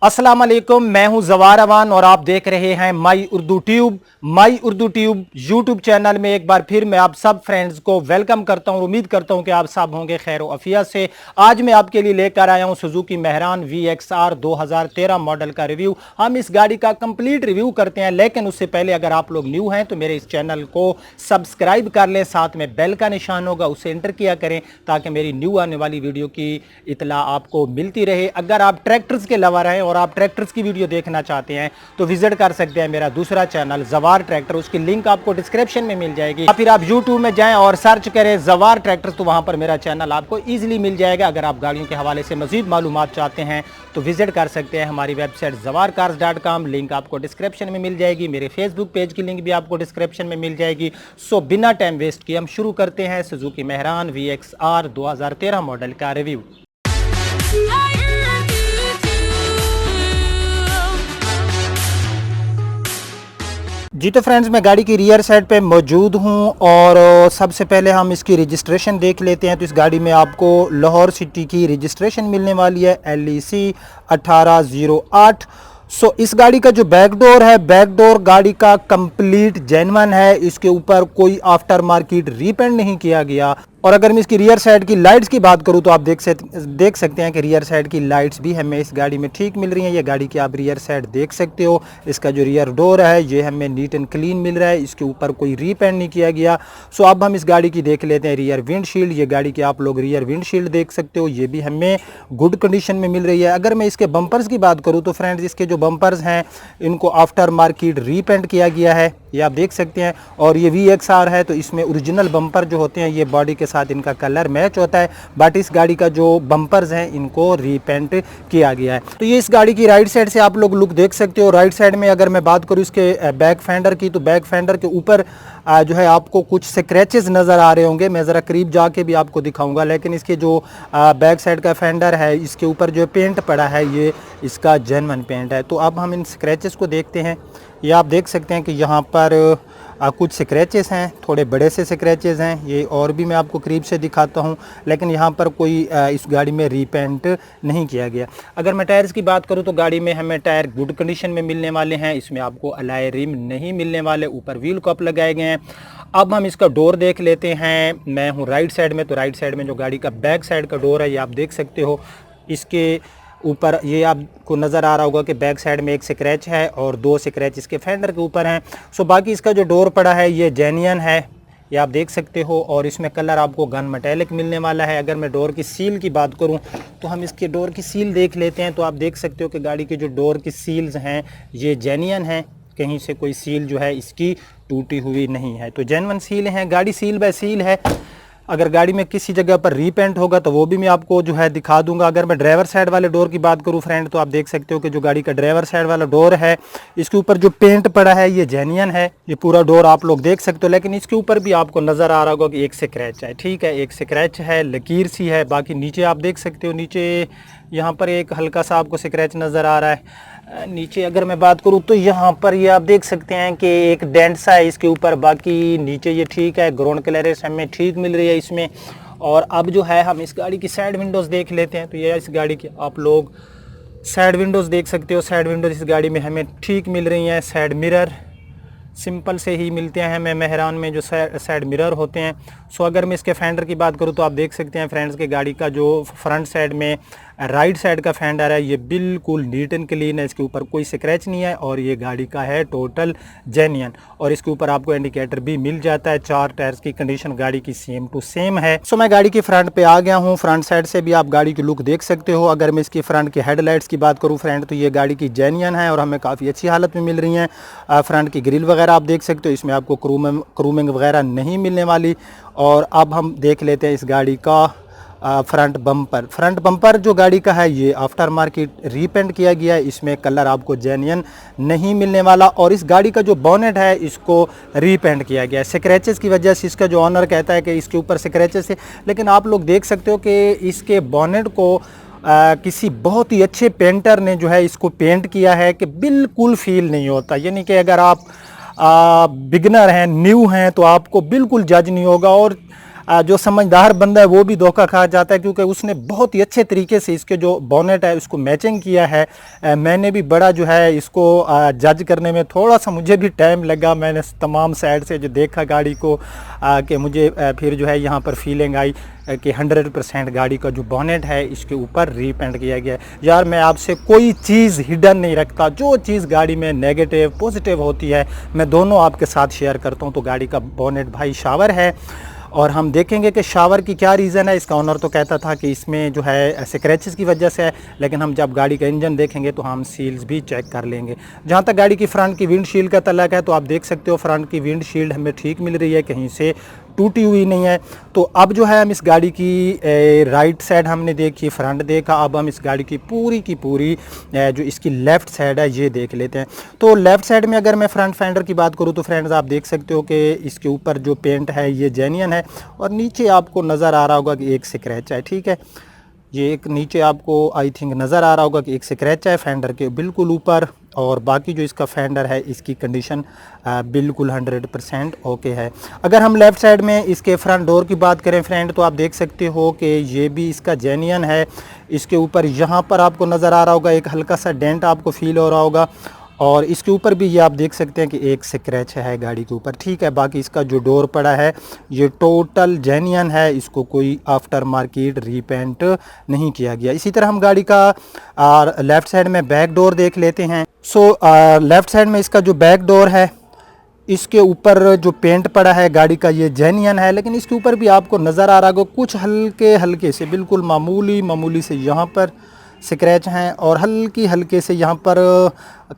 अस्सलाम वालेकुम, मैं हूं जवार अवान और आप देख रहे हैं माई उर्दू ट्यूब। माई उर्दू ट्यूब यूट्यूब चैनल में एक बार फिर मैं आप सब फ्रेंड्स को वेलकम करता हूं। उम्मीद करता हूं कि आप सब होंगे खैर अफियत से। आज मैं आपके लिए लेकर आया हूं सुजुकी मेहरान VXR 2013 मॉडल का रिव्यू। हम इस गाड़ी का कंप्लीट रिव्यू करते हैं, लेकिन उससे पहले अगर आप लोग न्यू हैं तो मेरे इस चैनल को सब्सक्राइब कर लें, साथ में बेल का निशान होगा उसे एंटर किया करें ताकि मेरी न्यू आने वाली वीडियो की इतला आपको मिलती रहे। अगर आप ट्रैक्टर्स के लवर हैं और आप ट्रैक्टर्स की वीडियो देखना चाहते हैं तो विजिट कर सकते हैं मेरा दूसरा चैनल जवार ट्रैक्टर, उसकी लिंक आपको डिस्क्रिप्शन में मिल जाएगी। या फिर आप यूट्यूब में जाएं और सर्च करें जवार ट्रैक्टर्स, तो वहां पर मेरा चैनल आपको इजीली मिल जाएगा। अगर आप गाड़ियों के हवाले से मजीद मालूमात चाहते हैं तो विजिट कर सकते हैं हमारी वेबसाइट zawarcars.com, लिंक आपको डिस्क्रिप्शन में मिल जाएगी। मेरे फेसबुक पेज की लिंक भी आपको डिस्क्रिप्शन में मिल जाएगी। सो बिना टाइम वेस्ट किए हम शुरू करते हैं सुजुकी मेहरान VXR 2013 मॉडल का रिव्यू। जी तो फ्रेंड्स, मैं गाड़ी की रियर साइड पे मौजूद हूं और सबसे पहले हम इसकी रजिस्ट्रेशन देख लेते हैं। तो इस गाड़ी में आपको लाहौर सिटी की रजिस्ट्रेशन मिलने वाली है LEC 1808। सो इस गाड़ी का जो बैक डोर है, बैक डोर गाड़ी का कंप्लीट जेन्युइन है, इसके ऊपर कोई आफ्टर मार्केट रीपेंट नहीं किया गया। और अगर मैं इसकी रियर साइड की लाइट्स की बात करूं तो आप देख सकते हैं कि रियर साइड की लाइट्स भी हमें इस गाड़ी में ठीक मिल रही हैं। ये गाड़ी की आप रियर साइड देख सकते हो। इसका जो रियर डोर है ये हमें नीट एंड क्लीन मिल रहा है, इसके ऊपर कोई रीपेंट नहीं किया गया। सो अब हम इस गाड़ी की देख लेते हैं रियर विंडशील्ड। ये गाड़ी की आप लोग रियर विंडशील्ड देख सकते हो, ये भी हमें गुड कंडीशन में मिल रही है। अगर मैं इसके बम्पर्स की बात करूँ तो फ्रेंड्स, इसके जो बम्पर्स हैं इनको आफ्टर मार्केट रीपेंट किया गया है, ये आप देख सकते हैं। और ये VXR है तो इसमें ओरिजिनल बम्पर जो होते हैं ये बॉडी के साथ इनका कलर मैच होता है, बट इस गाड़ी का जो बम्पर्स हैं इनको रीपेंट किया गया है। तो ये इस गाड़ी की राइट साइड से आप लोग लुक देख सकते हो। राइट साइड में अगर मैं बात करूँ इसके बैक फेंडर की, तो बैक फेंडर के ऊपर जो है आपको कुछ स्क्रैचेस नज़र आ रहे होंगे। मैं ज़रा करीब जाके भी आपको दिखाऊंगा, लेकिन इसके जो बैक साइड का फेंडर है इसके ऊपर जो पेंट पड़ा है ये इसका जेन्युइन पेंट है। तो अब हम इन स्क्रैचेस को देखते हैं। ये आप देख सकते हैं कि यहाँ पर कुछ स्क्रैचेस हैं, थोड़े बड़े से स्क्रैचेस हैं ये, और भी मैं आपको करीब से दिखाता हूँ, लेकिन यहाँ पर कोई इस गाड़ी में रीपेंट नहीं किया गया। अगर मैं टायर्स की बात करूँ तो गाड़ी में हमें टायर गुड कंडीशन में मिलने वाले हैं, इसमें आपको अलाय रिम नहीं मिलने वाले, ऊपर व्हील कप लगाए गए हैं। अब हम इसका डोर देख लेते हैं। मैं हूँ राइट साइड में, तो राइट साइड में जो गाड़ी का बैक साइड का डोर है ये आप देख सकते हो। इसके ऊपर ये आपको नज़र आ रहा होगा कि बैक साइड में एक स्क्रैच है और दो स्क्रैच इसके फेंडर के ऊपर हैं। सो बाकी इसका जो डोर पड़ा है ये जेन्युइन है, ये आप देख सकते हो, और इसमें कलर आपको गन मेटेलिक मिलने वाला है। अगर मैं डोर की सील की बात करूं तो हम इसके डोर की सील देख लेते हैं। तो आप देख सकते हो कि गाड़ी की जो डोर की सील्स हैं ये जेन्युइन हैं, कहीं से कोई सील जो है इसकी टूटी हुई नहीं है, तो जेन्युइन सील हैं। गाड़ी सील बाय सील है। अगर गाड़ी में किसी जगह पर रीपेंट होगा तो वो भी मैं आपको जो है दिखा दूंगा। अगर मैं ड्राइवर साइड वाले डोर की बात करूं फ्रेंड, तो आप देख सकते हो कि जो गाड़ी का ड्राइवर साइड वाला डोर है इसके ऊपर जो पेंट पड़ा है ये जेन्युइन है, ये पूरा डोर आप लोग देख सकते हो। लेकिन इसके ऊपर भी आपको नज़र आ रहा होगा कि एक स्क्रैच है, ठीक है, एक स्क्रैच है, लकीर सी है। बाकी नीचे आप देख सकते हो, नीचे यहाँ पर एक हल्का सा आपको स्क्रैच नज़र आ रहा है। नीचे अगर मैं बात करूँ तो यहाँ पर ये आप देख सकते हैं कि एक डेंट सा है इसके ऊपर, बाकी नीचे ये ठीक है, ग्राउंड क्लियरेंस हमें ठीक मिल रही है इसमें। और अब जो है हम इस गाड़ी की साइड विंडोज़ देख लेते हैं। तो ये इस गाड़ी की आप लोग साइड विंडोज़ देख सकते हो। साइड विंडोज़ इस गाड़ी में हमें ठीक मिल रही हैं। साइड मिरर सिंपल से ही मिलते हैं हमें मेहरान में जो साइड मिरर होते हैं। सो अगर मैं इसके फेंडर की बात करूँ तो आप देख सकते हैं फ्रेंड्स के गाड़ी का जो फ्रंट साइड में राइट साइड का फेंडर है ये बिल्कुल नीट एंड क्लीन है, इसके ऊपर कोई स्क्रैच नहीं है और ये गाड़ी का है टोटल जेन्युइन। और इसके ऊपर आपको इंडिकेटर भी मिल जाता है। चार टायर्स की कंडीशन गाड़ी की सेम टू सेम है। सो मैं गाड़ी की फ्रंट पे आ गया हूँ। फ्रंट साइड से भी आप गाड़ी की लुक देख सकते हो। अगर मैं इसकी फ्रंट की हेडलाइट्स की बात करूँ फ्रेंड, तो ये गाड़ी की जेन्युइन है और हमें काफ़ी अच्छी हालत में मिल रही हैं। फ्रंट की ग्रिल वगैरह आप देख सकते हो, इसमें आपको क्रूमिंग वगैरह नहीं मिलने वाली। और अब हम देख लेते हैं इस गाड़ी का फ्रंट बम्पर। फ्रंट बम्पर जो गाड़ी का है ये आफ्टर मार्केट रीपेंट किया गया है, इसमें कलर आपको जेन्युइन नहीं मिलने वाला। और इस गाड़ी का जो बोनेट है इसको रीपेंट किया गया है। स्क्रैचेस की वजह से इसका जो ऑनर कहता है कि इसके ऊपर स्क्रैचेस है, लेकिन आप लोग देख सकते हो कि इसके बोनेट को किसी बहुत ही अच्छे पेंटर ने जो है इसको पेंट किया है कि बिल्कुल फील नहीं होता। यानी कि अगर आप बिगनर हैं, न्यू हैं, तो आपको बिल्कुल जज नहीं होगा। और जो समझदार बंदा है वो भी धोखा खा जाता है, क्योंकि उसने बहुत ही अच्छे तरीके से इसके जो बोनेट है उसको मैचिंग किया है। मैंने भी बड़ा जो है इसको जज करने में थोड़ा सा मुझे भी टाइम लगा। मैंने तमाम साइड से जो देखा गाड़ी को कि मुझे फिर जो है यहाँ पर फीलिंग आई कि 100% गाड़ी का जो बोनेट है इसके ऊपर रीपेंट किया गया है। यार मैं आपसे कोई चीज़ हिडन नहीं रखता, जो चीज़ गाड़ी में नेगेटिव पॉजिटिव होती है मैं दोनों आपके साथ शेयर करता हूँ। तो गाड़ी का बोनेट भाई शावर है, और हम देखेंगे कि शावर की क्या रीज़न है। इसका ओनर तो कहता था कि इसमें जो है स्क्रैचेस की वजह से है, लेकिन हम जब गाड़ी का इंजन देखेंगे तो हम सील्स भी चेक कर लेंगे। जहाँ तक गाड़ी की फ्रंट की विंडशील्ड का तल्लक है तो आप देख सकते हो फ्रंट की विंडशील्ड हमें ठीक मिल रही है, कहीं से टूटी हुई नहीं है। तो अब जो है हम इस गाड़ी की राइट साइड हमने देखी, फ्रंट देखा, अब हम इस गाड़ी की पूरी जो इसकी लेफ़्ट साइड है ये देख लेते हैं। तो लेफ़्ट साइड में अगर मैं फ्रंट फेंडर की बात करूँ तो फ्रेंड्स आप देख सकते हो कि इसके ऊपर जो पेंट है ये जेन्युइन है, और नीचे आपको नज़र आ रहा होगा कि एक स्क्रैच है। ठीक है, ये एक नीचे आपको आई थिंक नज़र आ रहा होगा कि एक स्क्रैच है फेंडर के बिल्कुल ऊपर, और बाकी जो इसका फेंडर है इसकी कंडीशन बिल्कुल 100% ओके है। अगर हम लेफ़्ट साइड में इसके फ्रंट डोर की बात करें फ्रेंड, तो आप देख सकते हो कि ये भी इसका जेन्युइन है। इसके ऊपर यहाँ पर आपको नज़र आ रहा होगा एक हल्का सा डेंट आपको फील हो रहा होगा, और इसके ऊपर भी ये आप देख सकते हैं कि एक स्क्रैच है गाड़ी के ऊपर। ठीक है, बाकी इसका जो डोर पड़ा है ये टोटल जेन्युइन है, इसको कोई आफ्टर मार्केट रीपेंट नहीं किया गया। इसी तरह हम गाड़ी का लेफ़्ट साइड में बैक डोर देख लेते हैं। सो लेफ़्ट साइड में इसका जो बैक डोर है इसके ऊपर जो पेंट पड़ा है गाड़ी का ये जेन्युइन है, लेकिन इसके ऊपर भी आपको नज़र आ रहा होगा कुछ हल्के हल्के से बिल्कुल मामूली से यहाँ पर स्क्रैच हैं, और हल्के से यहाँ पर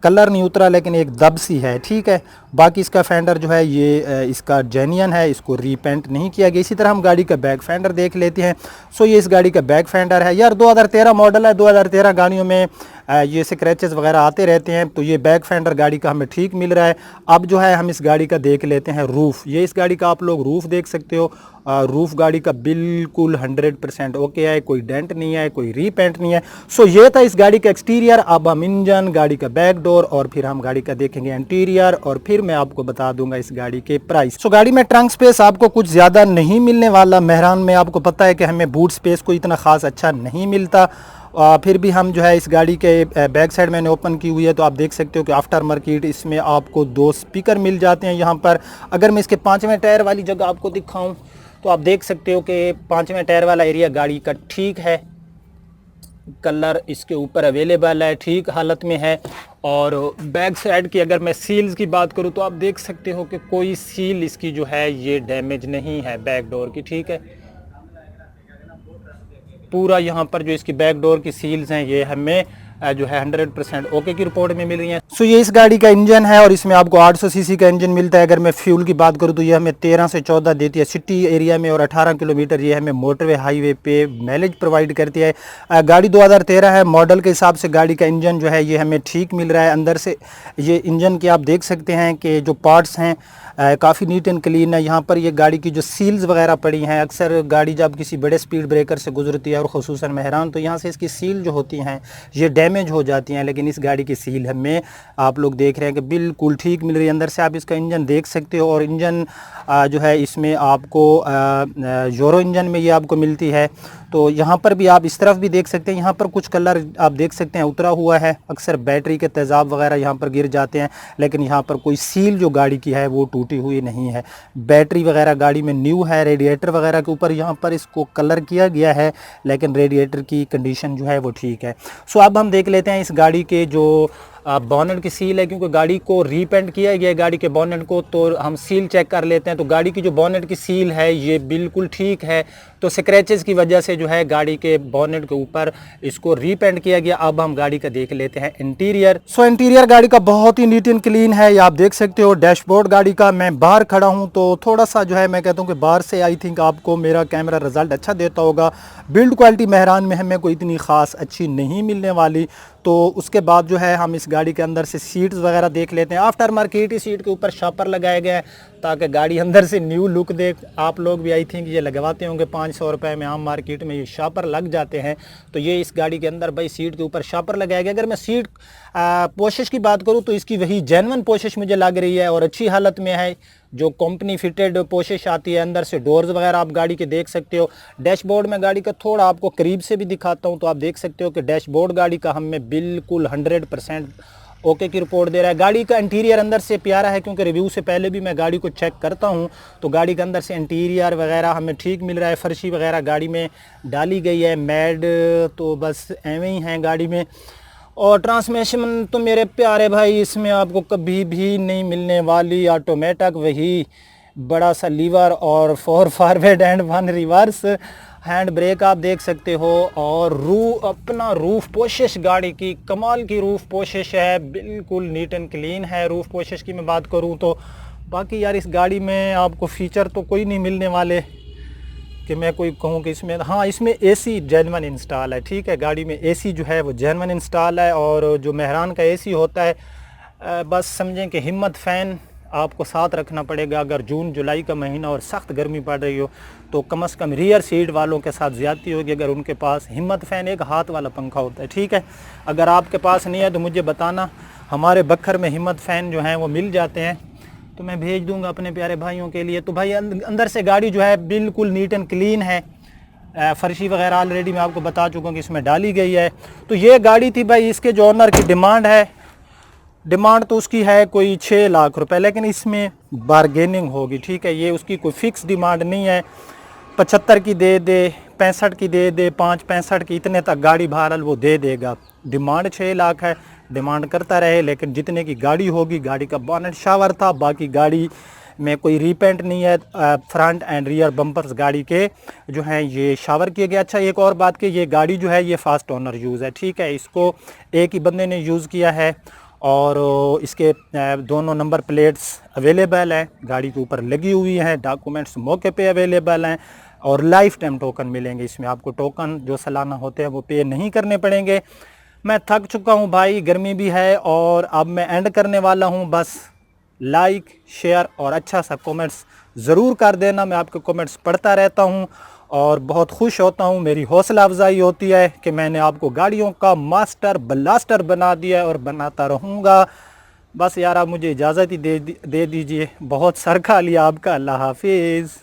कलर नहीं उतरा लेकिन एक दब सी है। ठीक है, बाकी इसका फेंडर जो है ये इसका जेन्युइन है, इसको रीपेंट नहीं किया गया। इसी तरह हम गाड़ी का बैक फेंडर देख लेते हैं। सो ये इस गाड़ी का बैक फेंडर है। यार 2013 मॉडल है, 2013 गाड़ियों में ये स्क्रैचेस वगैरह आते रहते हैं, तो ये बैक फेंडर गाड़ी का हमें ठीक मिल रहा है। अब जो है हम इस गाड़ी का देख लेते हैं रूफ़। ये इस गाड़ी का आप लोग रूफ़ देख सकते हो, रूफ़ गाड़ी का बिल्कुल 100% ओके है, कोई डेंट नहीं है, कोई रीपेंट नहीं है। सो ये था इस गाड़ी का एक्सटीरियर। अब हम इंजन, गाड़ी का बैक डोर और फिर हम गाड़ी का देखेंगे इंटीरियर, और फिर मैं आपको बता दूंगा इस गाड़ी के प्राइस। सो गाड़ी में ट्रंक स्पेस आपको कुछ ज़्यादा नहीं मिलने वाला। मेहरान में आपको पता है कि हमें बूट स्पेस को इतना ख़ास अच्छा नहीं मिलता। फिर भी हम जो है इस गाड़ी के बैक साइड मैंने ओपन की हुई है, तो आप देख सकते हो कि आफ्टर मार्केट इसमें आपको 2 स्पीकर मिल जाते हैं यहाँ पर। अगर मैं इसके 5वें टायर वाली जगह आपको दिखाऊं तो आप देख सकते हो कि 5वें टायर वाला एरिया गाड़ी का ठीक है, कलर इसके ऊपर अवेलेबल है, ठीक हालत में है। और बैक साइड की अगर मैं सील्स की बात करूं तो आप देख सकते हो कि कोई सील इसकी जो है ये डैमेज नहीं है बैक डोर की। ठीक है, पूरा यहाँ पर जो इसकी बैक डोर की सील्स हैं ये हमें जो है 100% ओके की रिपोर्ट में मिल रही है। सो ये इस गाड़ी का इंजन है, और इसमें आपको 800 सीसी का इंजन मिलता है। अगर मैं फ्यूल की बात करूँ तो ये हमें 13 से 14 देती है सिटी एरिया में, और 18 किलोमीटर ये हमें मोटरवे हाईवे पे माइलेज प्रोवाइड करती है। गाड़ी 2013 है, मॉडल के हिसाब से गाड़ी का इंजन जो है ये हमें ठीक मिल रहा है। अंदर से ये इंजन के आप देख सकते हैं कि जो पार्ट्स हैं काफ़ी नीट एंड क्लीन है। यहाँ पर ये गाड़ी की जो सील्स वगैरह पड़ी हैं, अक्सर गाड़ी जब किसी बड़े स्पीड ब्रेकर से गुजरती है और ख़ुसूसन मेहरान, तो यहाँ से इसकी सील जो होती हैं ये डैमेज हो जाती हैं, लेकिन इस गाड़ी की सील हमें आप लोग देख रहे हैं कि बिल्कुल ठीक मिल रही है। अंदर से आप इसका इंजन देख सकते हो, और इंजन जो है इसमें आपको यूरो इंजन में ये आपको मिलती है। तो यहाँ पर भी आप इस तरफ भी देख सकते हैं, यहाँ पर कुछ कलर आप देख सकते हैं उतरा हुआ है। अक्सर बैटरी के तेज़ाब वगैरह यहाँ पर गिर जाते हैं, लेकिन यहाँ पर कोई सील जो गाड़ी की है वो टूटी हुई नहीं है। बैटरी वगैरह गाड़ी में न्यू है। रेडिएटर वगैरह के ऊपर यहाँ पर इसको कलर किया गया है, लेकिन रेडिएटर की कंडीशन जो है वो ठीक है। सो अब हम देख लेते हैं इस गाड़ी के जो बोनेट की सील है, क्योंकि गाड़ी को रीपेंट किया गया है गाड़ी के बोनेट को, तो हम सील चेक कर लेते हैं। तो गाड़ी की जो बोनेट की सील है ये बिल्कुल ठीक है। तो स्क्रैचेस की वजह से जो है गाड़ी के बोनेट के ऊपर इसको रीपेंट किया गया। अब हम गाड़ी का देख लेते हैं इंटीरियर। सो इंटीरियर गाड़ी का बहुत ही नीट एंड क्लीन है, ये आप देख सकते हो। डैशबोर्ड गाड़ी का, मैं बाहर खड़ा हूँ तो थोड़ा सा जो है मैं कहता हूँ कि बाहर से आई थिंक आपको मेरा कैमरा रिजल्ट अच्छा देता होगा। बिल्ड क्वालिटी मेहरान में हमें कोई इतनी ख़ास अच्छी नहीं मिलने वाली। तो उसके बाद जो है हम इस गाड़ी के अंदर से सीट्स वगैरह देख लेते हैं। आफ्टर मार्केट ही सीट के ऊपर शॉपर लगाए गए हैं ताकि गाड़ी अंदर से न्यू लुक दे। आप लोग भी आई थिंक ये लगवाते होंगे 500 रुपये में, आम मार्केट में ये शॉपर लग जाते हैं। तो ये इस गाड़ी के अंदर भाई सीट के ऊपर शॉपर लगाया गया। अगर मैं सीट पोशिश की बात करूँ तो इसकी वही जेन्युइन पोशिश मुझे लग रही है और अच्छी हालत में है। जो कंपनी फिटेड पोशिश आती है, अंदर से डोर्स वगैरह आप गाड़ी के देख सकते हो। डैशबोर्ड में गाड़ी का थोड़ा आपको करीब से भी दिखाता हूँ तो आप देख सकते हो कि डैशबोर्ड गाड़ी का हमें बिल्कुल 100% ओके की रिपोर्ट दे रहा है। गाड़ी का इंटीरियर अंदर से प्यारा है, क्योंकि रिव्यू से पहले भी मैं गाड़ी को चेक करता हूं तो गाड़ी के अंदर से इंटीरियर वगैरह हमें ठीक मिल रहा है। फर्शी वगैरह गाड़ी में डाली गई है, मैड तो बस एवं ही है गाड़ी में। और ट्रांसमिशन तो मेरे प्यारे भाई इसमें आपको कभी भी नहीं मिलने वाली ऑटोमेटिक, वही बड़ा सा लीवर और 4 forward and 1 reverse. Hand brake आप देख सकते हो। और अपना रूफ पोशिश गाड़ी की कमाल की रूफ पोशिश है, बिल्कुल नीट एंड क्लीन है। रूफ पोशिश की मैं बात करूं तो बाकी यार इस गाड़ी में आपको फ़ीचर तो कोई नहीं मिलने वाले कि मैं कोई कहूँ कि इसमें, हाँ इसमें एसी जेन्युइन इंस्टॉल है, ठीक है। गाड़ी में एसी जो है वो जेन्युइन इंस्टॉल है। और जो मेहरान का एसी होता है बस समझें कि हिम्मत फ़ैन आपको साथ रखना पड़ेगा। अगर जून जुलाई का महीना और सख्त गर्मी पड़ रही हो तो कम से कम रियर सीट वालों के साथ ज़्यादती होगी अगर उनके पास हिम्मत फ़ैन एक हाथ वाला पंखा होता है, ठीक है। अगर आपके पास नहीं है तो मुझे बताना, हमारे बखर में हिम्मत फ़ैन जो हैं वो मिल जाते हैं तो मैं भेज दूंगा अपने प्यारे भाइयों के लिए। तो भाई अंदर से गाड़ी जो है बिल्कुल नीट एंड क्लीन है। फर्शी वगैरह ऑलरेडी मैं आपको बता चुका हूँ कि इसमें डाली गई है। तो ये गाड़ी थी भाई, इसके जो ऑनर की डिमांड तो उसकी है कोई 6 लाख रुपए, लेकिन इसमें बारगेनिंग होगी, ठीक है। ये उसकी कोई फ़िक्स डिमांड नहीं है 75 की दे दे, 65 की दे दे, 65 की, इतने तक गाड़ी बहरहाल वो दे देगा। डिमांड 6 लाख है, डिमांड करता रहे, लेकिन जितने की गाड़ी होगी। गाड़ी का बोनेट शावर था, बाकी गाड़ी में कोई रीपेंट नहीं है। फ्रंट एंड रियर बम्पर्स गाड़ी के जो हैं ये शावर किए गए। अच्छा एक और बात कि ये गाड़ी जो है ये फास्ट ओनर यूज़ है, ठीक है। इसको एक ही बंदे ने यूज़ किया है और इसके दोनों नंबर प्लेट्स अवेलेबल हैं, गाड़ी के ऊपर लगी हुई हैं, डॉक्यूमेंट्स मौके पे अवेलेबल हैं और लाइफ टाइम टोकन मिलेंगे। इसमें आपको टोकन जो सालाना होते हैं वो पे नहीं करने पड़ेंगे। मैं थक चुका हूँ भाई, गर्मी भी है और अब मैं एंड करने वाला हूँ। बस लाइक शेयर और अच्छा सा कमेंट्स ज़रूर कर देना, मैं आपके कमेंट्स पढ़ता रहता हूँ और बहुत खुश होता हूँ। मेरी हौसला अफजाई होती है कि मैंने आपको गाड़ियों का मास्टर ब्लास्टर बना दिया है और बनाता रहूँगा। बस यार आप मुझे इजाज़त ही दे दीजिए। बहुत सर खा लिया आपका। अल्लाह हाफिज़।